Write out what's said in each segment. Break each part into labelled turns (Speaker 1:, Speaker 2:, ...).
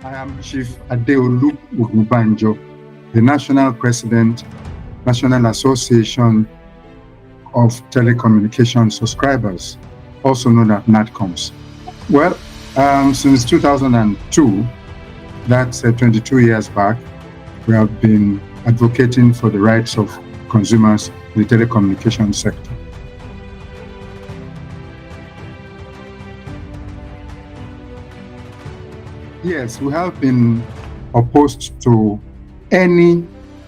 Speaker 1: I am Chief Adeolu Ugubanjo, the National President, National Association of Telecommunication Subscribers, also known as Natcoms. Well, since 2002, that's 22 years back, we have been advocating for the rights of consumers in the telecommunication sector. Yes, we have been opposed to any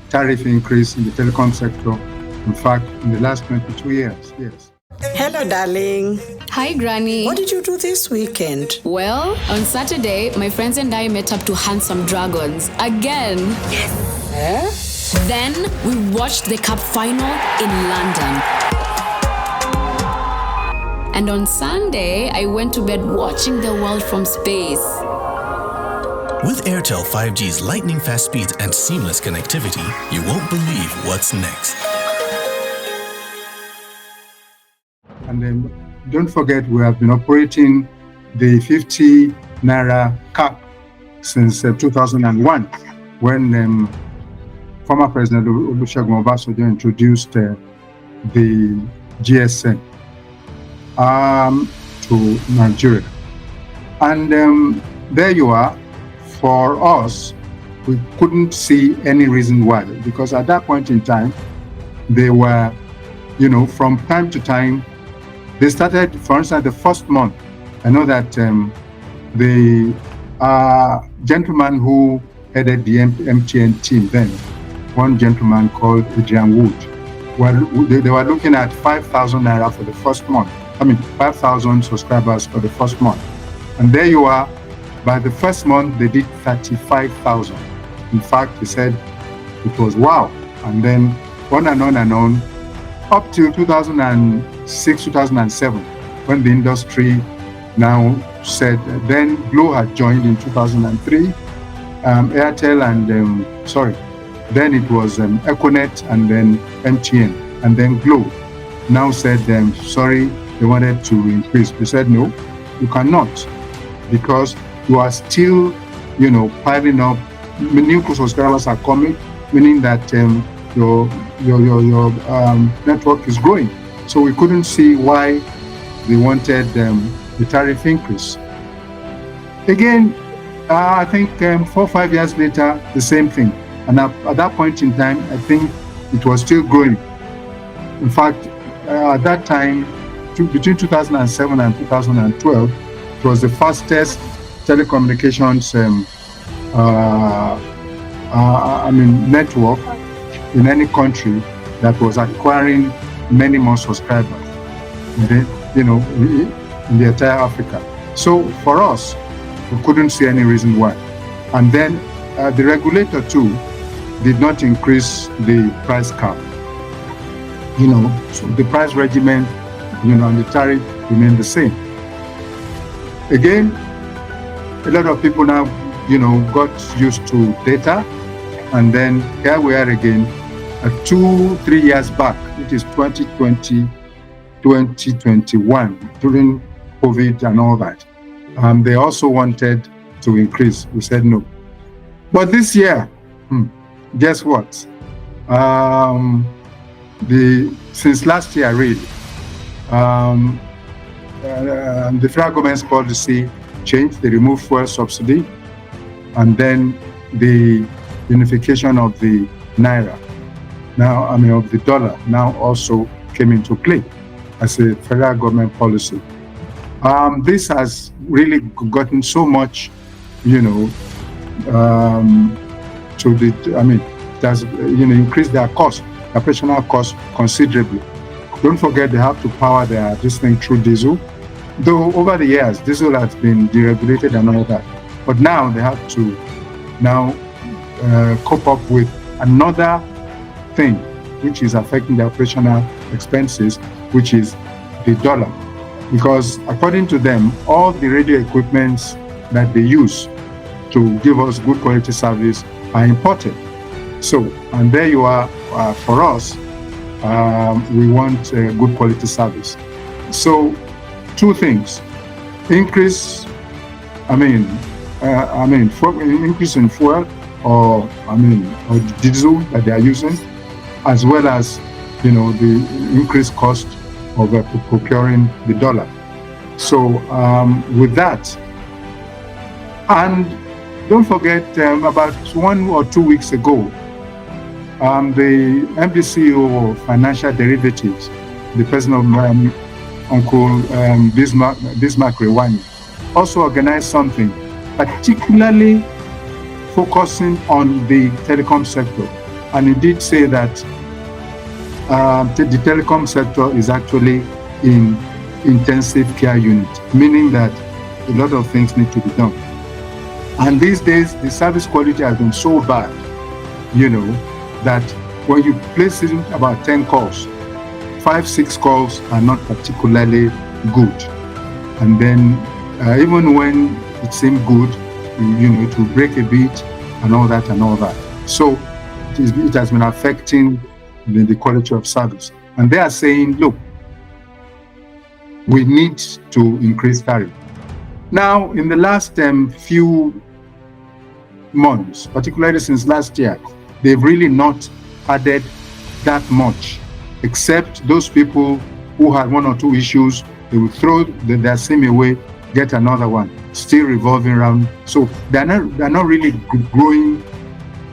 Speaker 1: tariff increase in the telecom sector. In fact, in the last 22 years, yes.
Speaker 2: Hello, darling.
Speaker 3: Hi, Granny.
Speaker 2: What did you do this weekend?
Speaker 3: Well, on Saturday, my friends and I met up to hunt some dragons. Again.
Speaker 2: Yes.
Speaker 3: Then we watched the Cup final in London. And on Sunday, I went to bed watching the world from space.
Speaker 4: With Airtel 5G's lightning-fast speeds and seamless connectivity, you won't believe what's next.
Speaker 1: And then don't forget, we have been operating the 50 Naira cap since 2001, when former President Olusegun Obasanjo introduced the GSM to Nigeria. And there you are. For us, we couldn't see any reason why, because at that point in time, they were, from time to time, they started, for instance, the first month. I know that the gentleman who headed the MTN team then, one gentleman called Adrian Wood, they were looking at 5,000 Naira for the first month. 5,000 subscribers for the first month. And there you are. By the first month, they did 35,000. In fact, he said it was wow. And then on and on and on, up till 2006, 2007, when the industry now said, then Glo had joined in 2003, Airtel and, then it was Econet and then MTN, and then Glo now said, sorry, they wanted to increase. They said, no, you cannot, because you are still, piling up. New subscribers are coming, meaning that your network is growing. So we couldn't see why they wanted the tariff increase. Again, I think 4 or 5 years later, the same thing. And at that point in time, I think it was still growing. In fact, at that time, between 2007 and 2012, it was the fastest telecommunications network in any country that was acquiring many more subscribers in the entire Africa. So for us, we couldn't see any reason why. And then the regulator too did not increase the price cap. So the price regimen, and the tariff remained the same. Again, a lot of people now, got used to data, and then here we are again, 2-3 years back. It is 2020, 2021, during COVID and all that. They also wanted to increase. We said no. But this year, guess what? Since last year, really, the federal government's policy changed. They removed fuel subsidy, and then the unification of the naira, of the dollar, now also came into play as a federal government policy. This has really gotten so much, it has increased their cost, operational cost considerably. Don't forget, they have to power this thing through diesel. Though over the years, diesel has been deregulated and all that, but now they have to cope up with another thing which is affecting the operational expenses, which is the dollar. Because according to them, all the radio equipments that they use to give us good quality service are imported. So, and there you are, for us, we want good quality service. So, two things: increase, increase in fuel or diesel that they are using, as well as the increased cost of procuring the dollar. So with that, and don't forget, about 1 or 2 weeks ago, the MD CEO of Financial Derivatives, the president of Uncle Bismarck Rewani, also organized something particularly focusing on the telecom sector. And he did say that the telecom sector is actually in intensive care unit, meaning that a lot of things need to be done. And these days, the service quality has been so bad, that when you place in about 10 calls, 5-6 calls are not particularly good. And then even when it seemed good, it will break a bit and all that. So it has been affecting the quality of service. And they are saying, look, we need to increase tariff. Now, in the last few months, particularly since last year, they've really not added that much, except those people who had 1 or 2 issues, they will throw their SIM away, get another one, still revolving around. So they're not really growing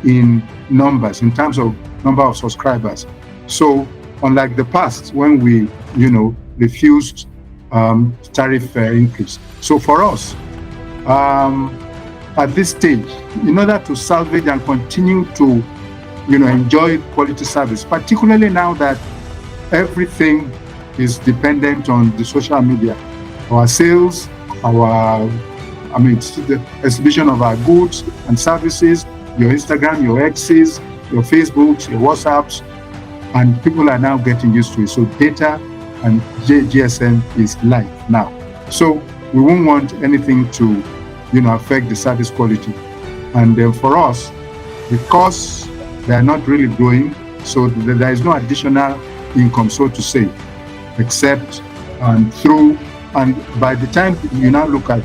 Speaker 1: in numbers, in terms of number of subscribers. So unlike the past, when we, refused tariff increase. So for us, at this stage, in order to salvage and continue to, enjoy quality service, particularly now that everything is dependent on the social media, our sales, the exhibition of our goods and services, your Instagram, your X's, your Facebooks, your WhatsApps, and people are now getting used to it. So data and GSM is life now. So we won't want anything to, affect the service quality. And for us, because they are not really growing, so there is no additional income, so to say, except through. And by the time you now look at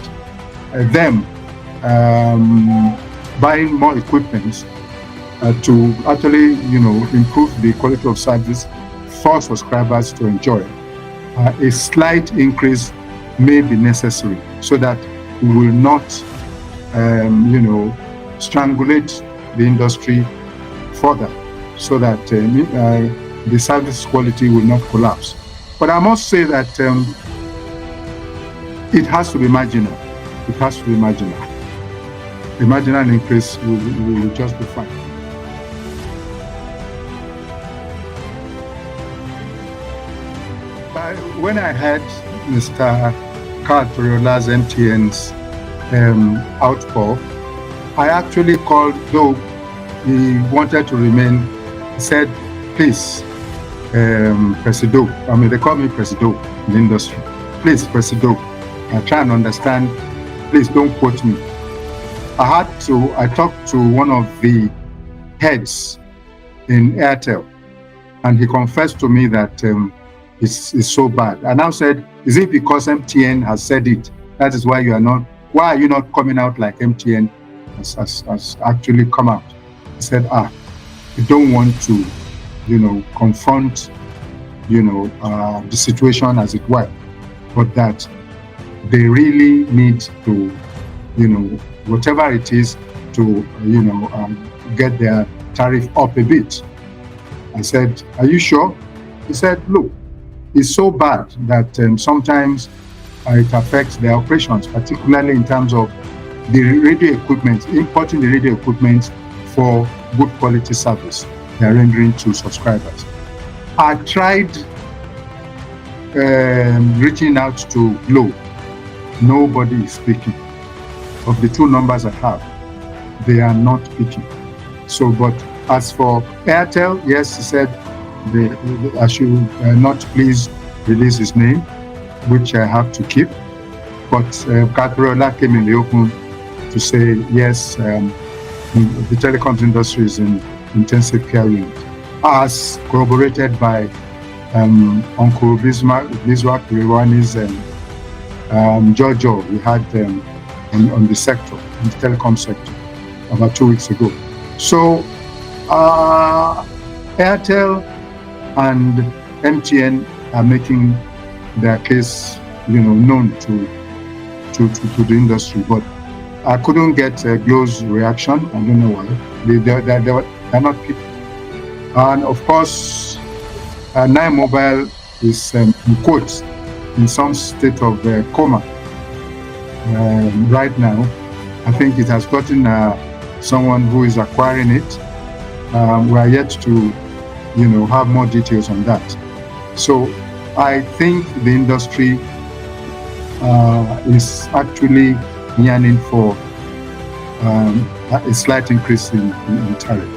Speaker 1: them buying more equipment to actually, improve the quality of service for subscribers to enjoy, a slight increase may be necessary so that we will not, strangulate the industry further, so that the service quality will not collapse. But I must say that it has to be marginal. It has to be marginal. The marginal increase will just be fine. But when I heard Mr. Carl Toriola's MTN's outpour, I actually called, though he wanted to remain, he said, please, Presido, they call me Presido in the industry. Please, Presido, try and understand, please don't quote me. I talked to one of the heads in Airtel, and he confessed to me that it's so bad. And I said, is it because MTN has said it? That is why why are you not coming out like MTN has actually come out? He said, we don't want to, confront, the situation as it were, but that they really need to, whatever it is, to, get their tariff up a bit. I said, are you sure? He said, look, it's so bad that sometimes it affects their operations, particularly in terms of the radio equipment, importing the radio equipment for good quality service they are rendering to subscribers. I tried reaching out to Glow. Nobody is speaking. Of the 2 numbers I have, they are not speaking. So, but as for Airtel, yes, he said I should not please release his name, which I have to keep. But Katriola came in the open to say, yes, the telecoms industry is in intensive care unit, as corroborated by Uncle Bismarck Rewani's Giorgio. We had on the sector, in the telecom sector, about 2 weeks ago. So Airtel and MTN are making their case, known to the industry, but I couldn't get a close reaction. I don't know why. They're not people. And of course, Nine Mobile is in quotes in some state of coma right now. I think it has gotten someone who is acquiring it. We are yet to, have more details on that. So I think the industry is actually yearning for a slight increase in tariff.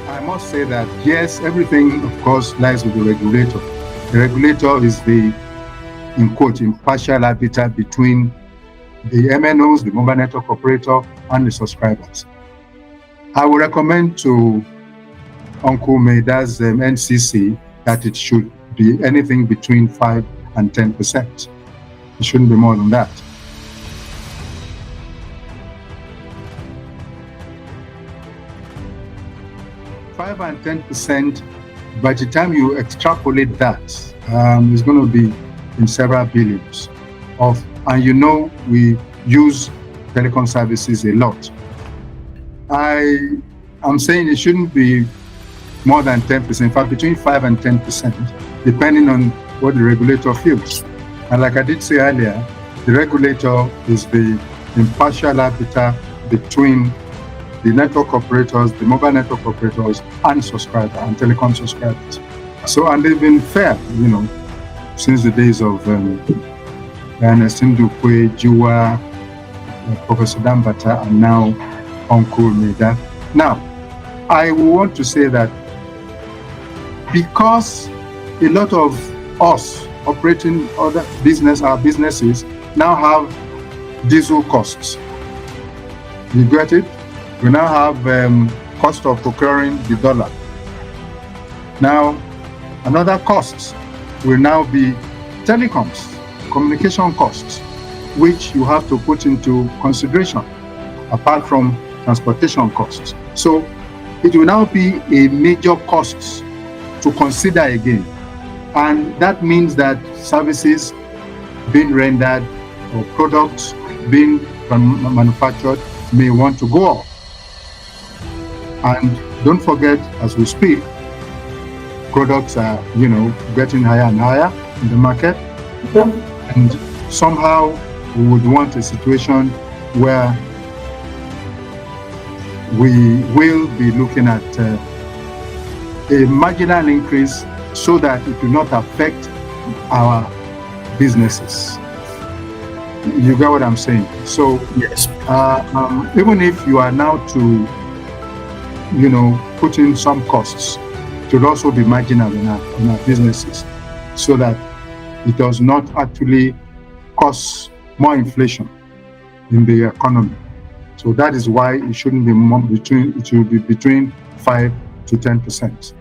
Speaker 1: I must say that, yes, everything, of course, lies with the regulator. The regulator is the, in quote, impartial arbiter between the MNOs, the mobile network operator, and the subscribers. I would recommend to Uncle Maida's NCC that it should be anything between 5 and 10%. It shouldn't be more than that. Five and 10%, by the time you extrapolate that, it's going to be in several billions of, and we use telecom services a lot. I'm saying it shouldn't be more than 10%, in fact, between 5 and 10%, depending on what the regulator feels. And like I did say earlier, the regulator is the impartial arbiter between the network operators, the mobile network operators, and subscribers, and telecom subscribers. So, and they've been fair, since the days of Ernest Ndukwe, Jua, Professor Dambata, and now Uncle Maida. Now, I want to say that because a lot of us operating our businesses now have diesel costs. You get it? We now have cost of procuring the dollar. Now, another cost will now be telecoms, communication costs, which you have to put into consideration, apart from transportation costs. So it will now be a major cost to consider again. And that means that services being rendered or products being manufactured may want to go up. And don't forget, as we speak, products are, getting higher and higher in the market. And somehow we would want a situation where we will be looking at a marginal increase so that it will not affect our businesses. You get what I'm saying? So,
Speaker 4: Yes.
Speaker 1: Even if you are now to, put in some costs, it will also be marginal in our businesses, so that it does not actually cause more inflation in the economy. So that is why it shouldn't be it should be between 5 to 10%.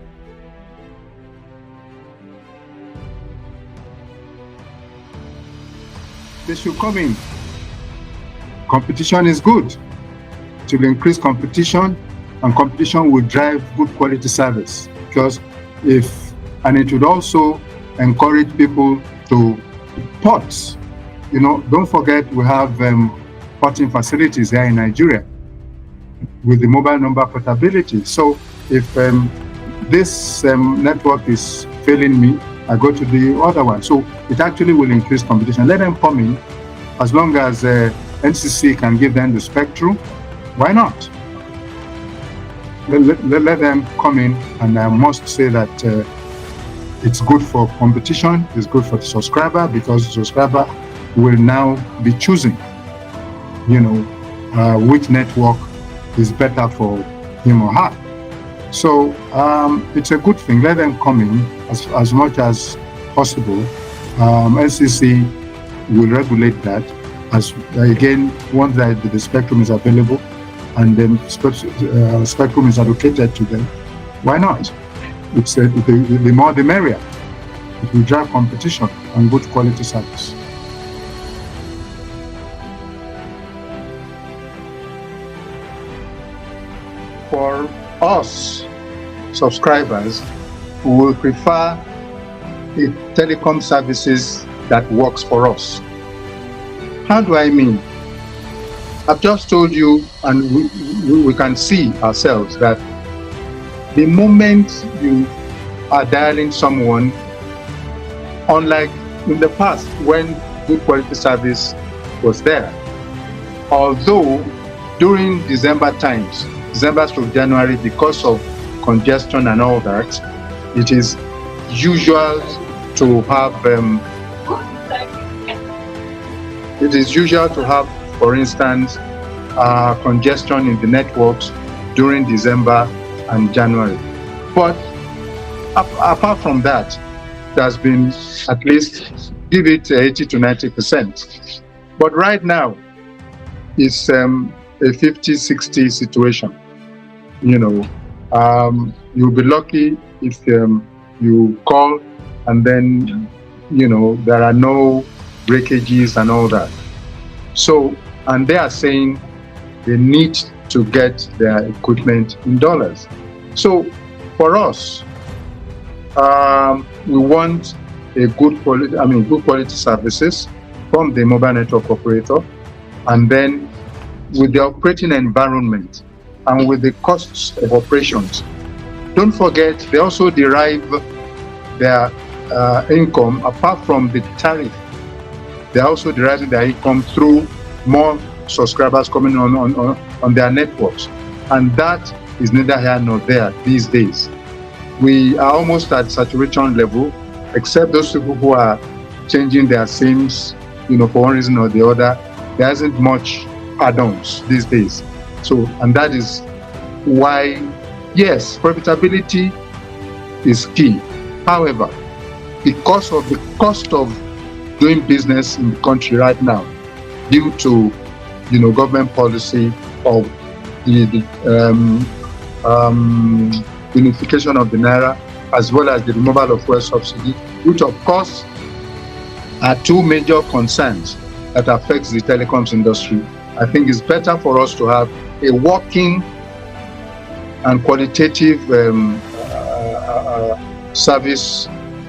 Speaker 1: They should come in. Competition is good. It will increase competition, and competition will drive good quality service. Because and it would also encourage people to port. Don't forget we have porting facilities here in Nigeria with the mobile number portability. So if this network is failing me, I go to the other one. So it actually will increase competition. Let them come in, as long as NCC can give them the spectrum. Why not? Let them come in, and I must say that it's good for competition, it's good for the subscriber, because the subscriber will now be choosing, which network is better for him or her. So it's a good thing. Let them come in as much as possible. NCC will regulate that, as again, once the spectrum is available and then spectrum is allocated to them. Why not? The more the merrier. It will drive competition and good quality service. For us subscribers, we will prefer a telecom services that works for us. How do I mean? I've just told you, and we can see ourselves that the moment you are dialing someone, unlike in the past when good quality service was there, although during December times, December to January, because of congestion and all that, it is usual to have for instance, congestion in the networks during December and January. But apart from that, there's been at least, give it 80 to 90%. But right now, it's a 50-60 situation. You'll be lucky if you call and then, there are no breakages and all that. So, and they are saying they need to get their equipment in dollars. So for us, we want a good quality services from the mobile network operator, and then with the operating environment and with the costs of operations. Don't forget, they also derive their income apart from the tariff. They're also deriving their income through more subscribers coming on their networks. And that is neither here nor there these days. We are almost at saturation level, except those people who are changing their SIMs, for one reason or the other. There isn't much add-ons these days. So, and that is why, yes, profitability is key. However, because of the cost of doing business in the country right now, due to government policy of the unification of the naira, as well as the removal of fuel subsidy, which of course are two major concerns that affects the telecoms industry. I think it's better for us to have a working and qualitative service,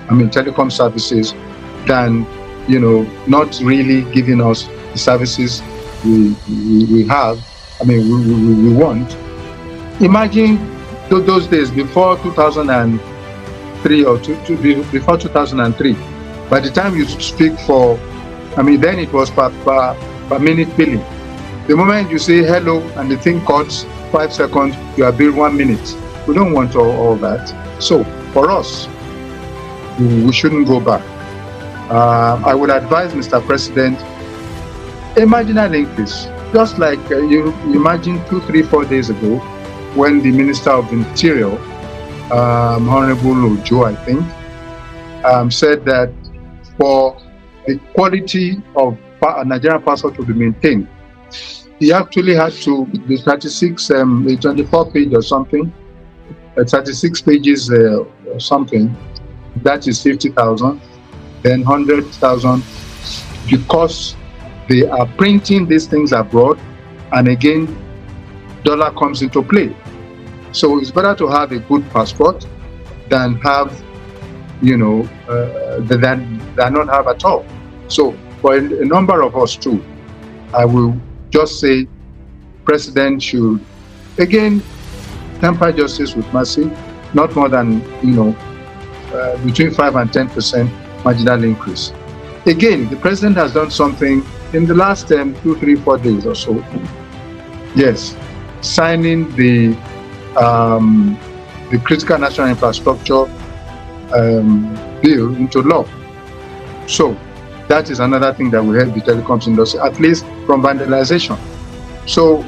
Speaker 1: telecom services, than not really giving us the services we have, we want. Imagine those days before 2003 or before 2003. By the time you speak for, then it was per minute billing. The moment you say hello and the thing cuts 5 seconds, you are billed 1 minute. We don't want all that. So for us, we shouldn't go back. I would advise Mr. President, a marginal increase, just like you imagine 2, 3, 4 days ago, when the Minister of Interior, Honorable Ojo, I think, said that for the quality of Nigerian passport to be maintained, he actually had to, the 24 page or something, 36 pages or something, that is 50,000, then 100,000, because they are printing these things abroad, and again, dollar comes into play. So it's better to have a good passport than have, than not have at all. So for a number of us too, I will just say, President should, again, temper justice with mercy, not more than, between 5 and 10% marginal increase. Again, the President has done something in the last 2, 3, 4 days or so. Yes, signing the Critical National Infrastructure bill into law. So that is another thing that will help the telecoms industry, at least from vandalization. So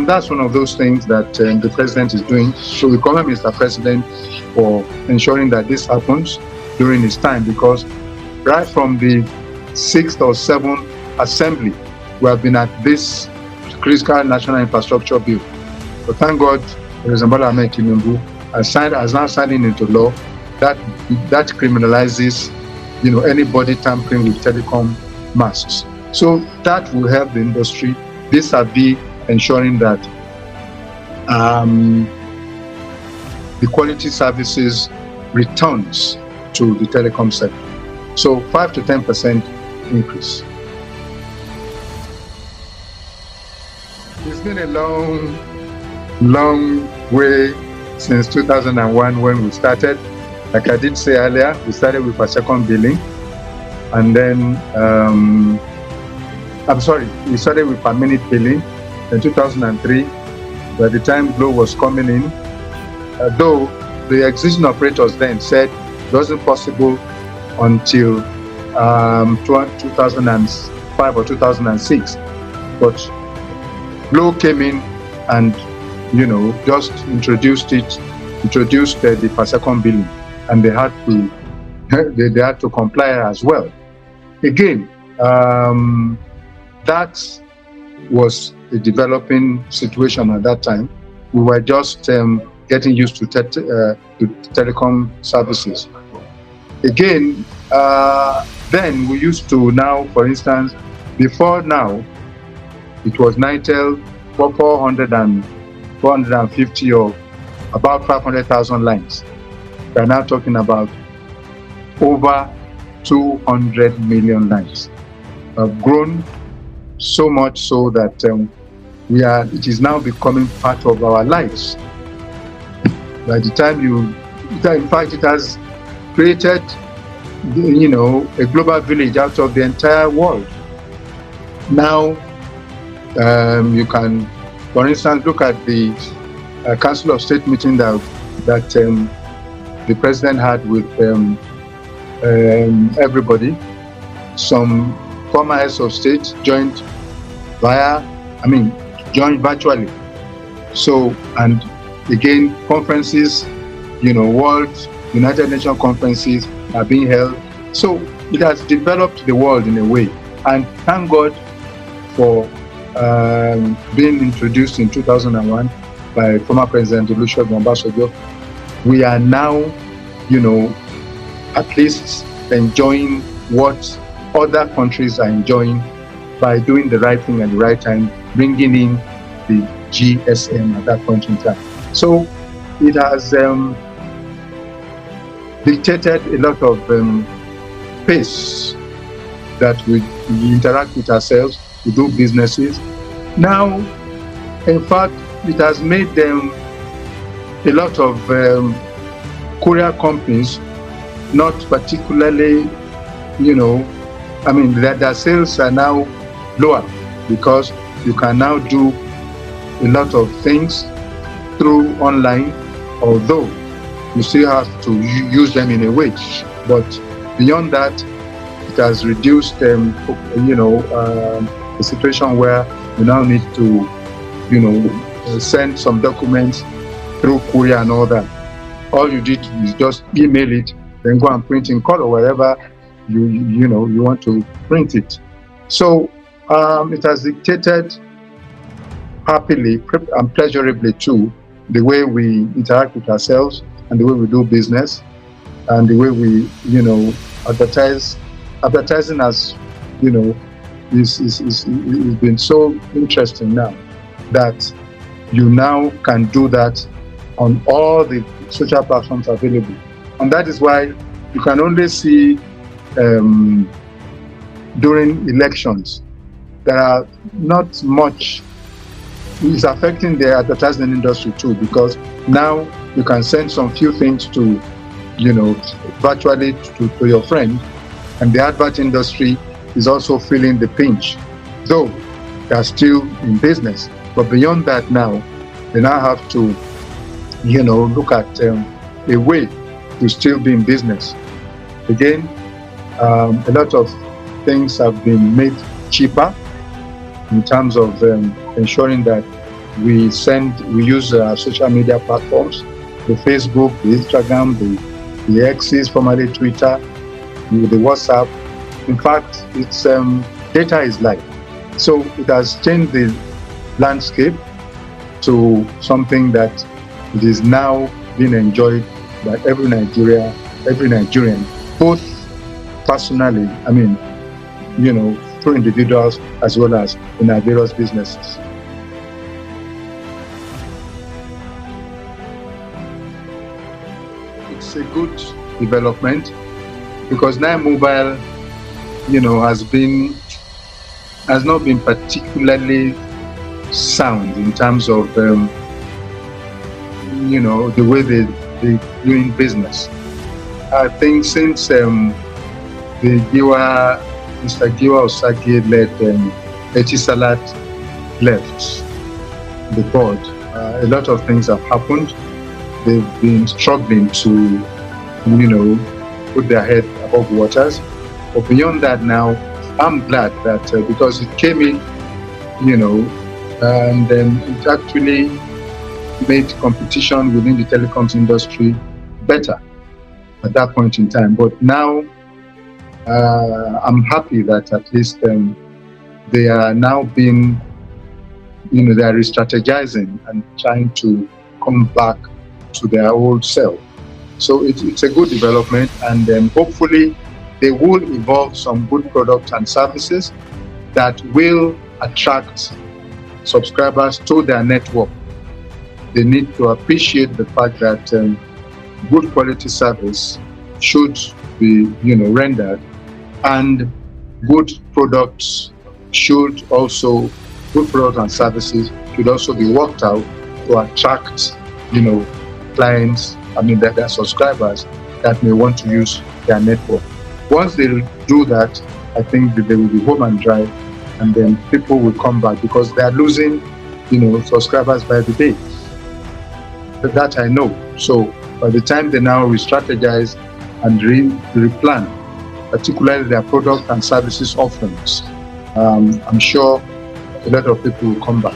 Speaker 1: that's one of those things that the President is doing. So we commend Mr. President for ensuring that this happens during his time, because right from the 6th or 7th Assembly, we have been at this Critical National Infrastructure bill. But thank God, President Bola Ahmed Tinubu has now signed into law that criminalizes anybody tampering with telecom masts. So that will help the industry vis-a-vis ensuring that the quality services returns to the telecom sector. So 5 to 10% increase. It's been a long way since 2001 when we started. Like I did say earlier, we started with a second billing, and then we started with per minute billing in 2003. By the time Glo was coming in, though the existing operators then said it wasn't possible until 2005 or 2006, but Glo came in and just introduced the per second billing, and they had to they had to comply as well. Again, that was a developing situation at that time. We were just getting used to telecom services. Again, then we used to now, for instance, before now, it was Nitel for 450 or about 500,000 lines. We are now talking about over 200 million lines. Have grown so much so that it is now becoming part of our lives. By the time in fact, it has created, a global village out of the entire world. Now, you can, for instance, look at the Council of State meeting that the president had with everybody. Some former heads of state joined virtually. So, and again, conferences, World United Nations conferences are being held. So it has developed the world in a way. And thank God for being introduced in 2001 by former President Olusegun Obasanjo. We are now, at least enjoying what other countries are enjoying by doing the right thing at the right time, bringing in the GSM at that point in time. So it has dictated a lot of pace that we interact with ourselves, we do businesses. Now, in fact, it has made a lot of courier companies not particularly, their sales are now lower because you can now do a lot of things through online, although you still have to use them in a way. But beyond that, it has reduced the situation where you now need to, send some documents through courier and all that. All you did is just email it, then go and print in color wherever you want to print it. So it has dictated happily and pleasurably too the way we interact with ourselves and the way we do business and the way we advertise. Advertising has is been so interesting now that you now can do that on all the social platforms available. And that is why you can only see during elections, there are not much. It's affecting the advertising industry too, because now you can send some few things to, virtually to your friend, and the advert industry is also feeling the pinch, though they are still in business. But beyond that now, they now have to, look at a way to still be in business. Again, a lot of things have been made cheaper in terms of ensuring that we use social media platforms, the Facebook, the Instagram, the X's, formerly Twitter, the WhatsApp. In fact, it's data is life. So it has changed the landscape to something that it is now being enjoyed by every Nigerian, both personally, through individuals as well as in our various businesses. It's a good development because now mobile, has not been particularly sound in terms of, the way they're doing business. I think since Mr. Giwa Osage led Etisalat left the board, a lot of things have happened. They've been struggling to, put their head above waters. But beyond that now, I'm glad that because it came in, and it actually made competition within the telecoms industry better at that point in time. But now I'm happy that at least they are now being, they are re-strategizing and trying to come back to their old self. So it's a good development, and hopefully they will evolve some good products and services that will attract subscribers to their network. They need to appreciate the fact that good quality service should be, rendered, and good products and services should also be worked out to attract, clients, their subscribers that may want to use their network. Once they do that, I think that they will be home and dry, and then people will come back because they are losing, subscribers by the day. That I know. So by the time they now re-strategize and replan, particularly their product and services offerings, I'm sure a lot of people will come back.